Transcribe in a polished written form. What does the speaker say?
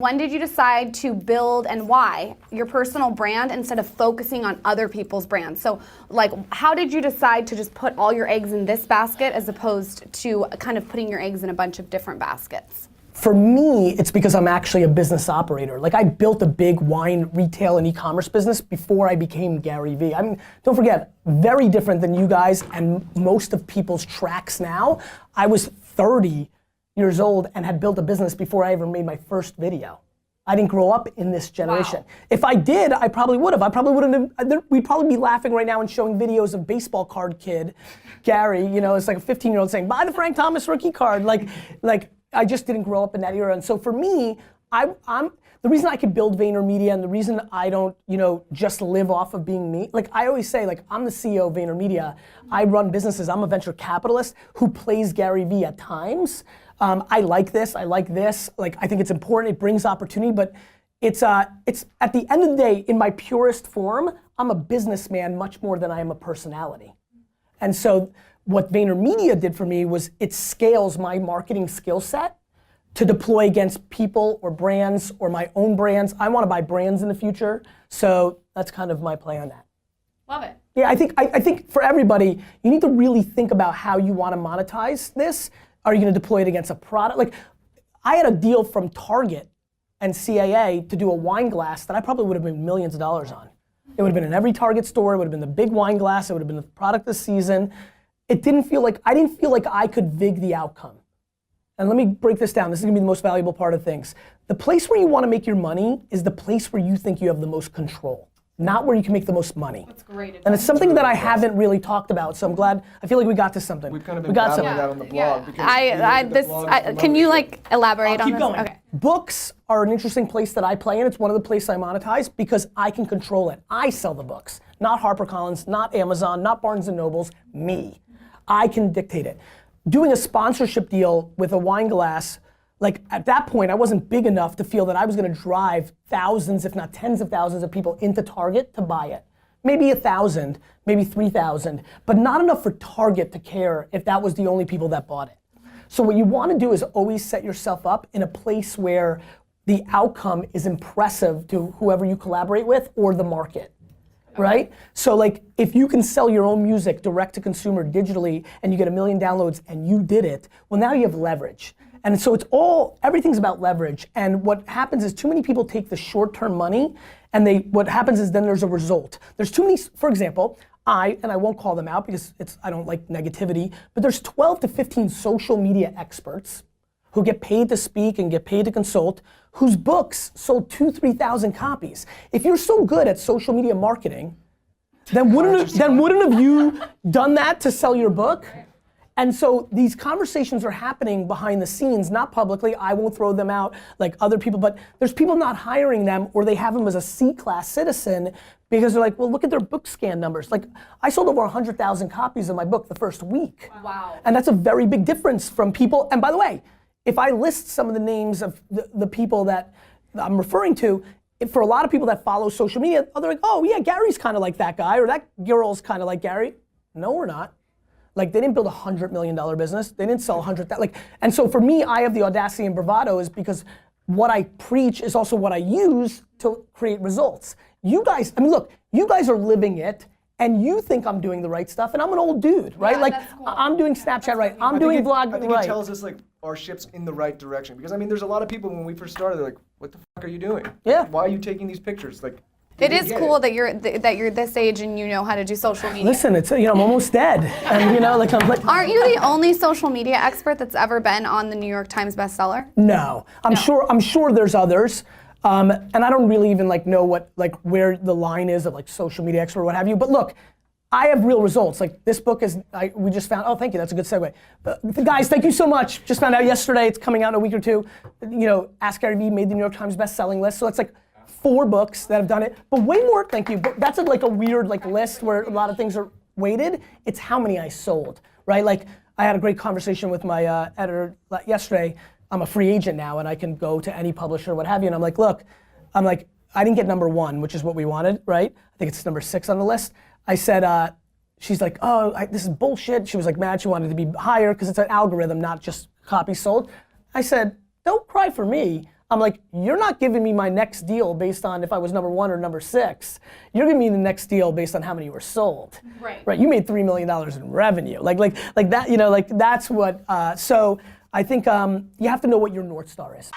When did you decide to build, and why, your personal brand instead of focusing on other people's brands? So like, how did you decide to just put all your eggs in this basket as opposed to kind of putting your eggs in a bunch of different baskets? For me, it's because I'm actually a business operator. Like, I built a big wine retail and e-commerce business before I became GaryVee. I mean, don't forget, very different than you guys and most of people's tracks now. I was 30 years old and had built a business before I ever made my first video. I didn't grow up in this generation. Wow. If I did, I probably would have. I probably wouldn't have, we'd probably be laughing right now and showing videos of baseball card kid, Gary, you know, it's like a 15-year-old saying, buy the Frank Thomas rookie card. Like I just didn't grow up in that era. And so for me, the reason I could build VaynerMedia and the reason I don't, you know, just live off of being me, like I always say, like I'm the CEO of VaynerMedia. I run businesses. I'm a venture capitalist who plays GaryVee at times. I like this, like I think it's important, it brings opportunity, but it's at the end of the day, in my purest form, I'm a businessman much more than I am a personality. And so what VaynerMedia did for me was it scales my marketing skill set to deploy against people or brands or my own brands. I want to buy brands in the future, so that's kind of my play on that. Love it. Yeah, I think for everybody, you need to really think about how you want to monetize this. Are you going to deploy it against a product? Like, I had a deal from Target and CAA to do a wine glass that I probably would have been millions of dollars on. It would have been in every Target store. It would have been the big wine glass. It would have been the product this season. I didn't feel like I could vig the outcome. And let me break this down. This is going to be the most valuable part of things. The place where you want to make your money is the place where you think you have the most control, not where you can make the most money. That's great. And it's something that I haven't really talked about, so I'm glad. I feel like we got to something. We've kind of been battling that on the blog. Yeah. Can you like elaborate on keep this? Going. Okay. Books are an interesting place that I play in. It's one of the places I monetize because I can control it. I sell the books, not HarperCollins, not Amazon, not Barnes & Nobles, me. I can dictate it. Doing a sponsorship deal with a wine glass, like at that point, I wasn't big enough to feel that I was gonna drive thousands, if not tens of thousands of people into Target to buy it. Maybe 1,000, maybe 3,000, but not enough for Target to care if that was the only people that bought it. So what you wanna do is always set yourself up in a place where the outcome is impressive to whoever you collaborate with or the market. Right? So like, if you can sell your own music direct to consumer digitally and you get 1 million downloads and you did it, well now you have leverage. And so everything's about leverage. And what happens is too many people take the short-term money and what happens is then there's a result. There's too many, for example, and I won't call them out because I don't like negativity, but there's 12 to 15 social media experts who get paid to speak and get paid to consult, whose books sold 2,000, 3,000 copies. If you're so good at social media marketing, then wouldn't have you done that to sell your book? And so these conversations are happening behind the scenes, not publicly. I won't throw them out like other people, but there's people not hiring them or they have them as a C-class citizen because they're like, well, look at their book scan numbers. Like, I sold over 100,000 copies of my book the first week. Wow. And that's a very big difference from people. And by the way, if I list some of the names of the people that I'm referring to, for a lot of people that follow social media, they're like, oh yeah, Gary's kind of like that guy, or that girl's kind of like Gary. No, we're not. Like, they didn't build $100 million business. They didn't sell 100,000. Like, and so for me, I have the audacity and bravado is because what I preach is also what I use to create results. You guys, I mean, look, you guys are living it. And you think I'm doing the right stuff, and I'm an old dude, right? Yeah, like, cool. I'm doing Snapchat right, I'm doing vlog right. I think it tells us like our ship's in the right direction. Because I mean, there's a lot of people when we first started, they're like, what the fuck are you doing? Yeah. Why are you taking these pictures? Like, It is cool that you're this age and you know how to do social media. Listen, it's, you know, I'm almost dead. And you know, like I'm like. Aren't you the only social media expert that's ever been on the New York Times bestseller? No, I'm sure there's others. And I don't really even like know what, like where the line is of like social media expert or what have you. But look, I have real results. Like this book is, we just found, oh thank you, that's a good segue. Guys, thank you so much. Just found out yesterday, it's coming out in a week or two. You know, Askgaryvee made the New York Times best-selling list. So it's like 4 books that have done it. But way more, thank you. But that's like a weird like list where a lot of things are weighted. It's how many I sold, right? Like I had a great conversation with my editor yesterday. I'm a free agent now and I can go to any publisher, what have you. And I'm like, look, I didn't get number 1, which is what we wanted, right? I think it's number 6 on the list. I said, she's like, oh, this is bullshit. She was like mad she wanted to be higher because it's an algorithm, not just copies sold. I said, don't cry for me. I'm like, you're not giving me my next deal based on if I was number 1 or number 6. You're giving me the next deal based on how many were sold. Right. You made $3 million in revenue. Like that, like that's what. So I think you have to know what your North Star is.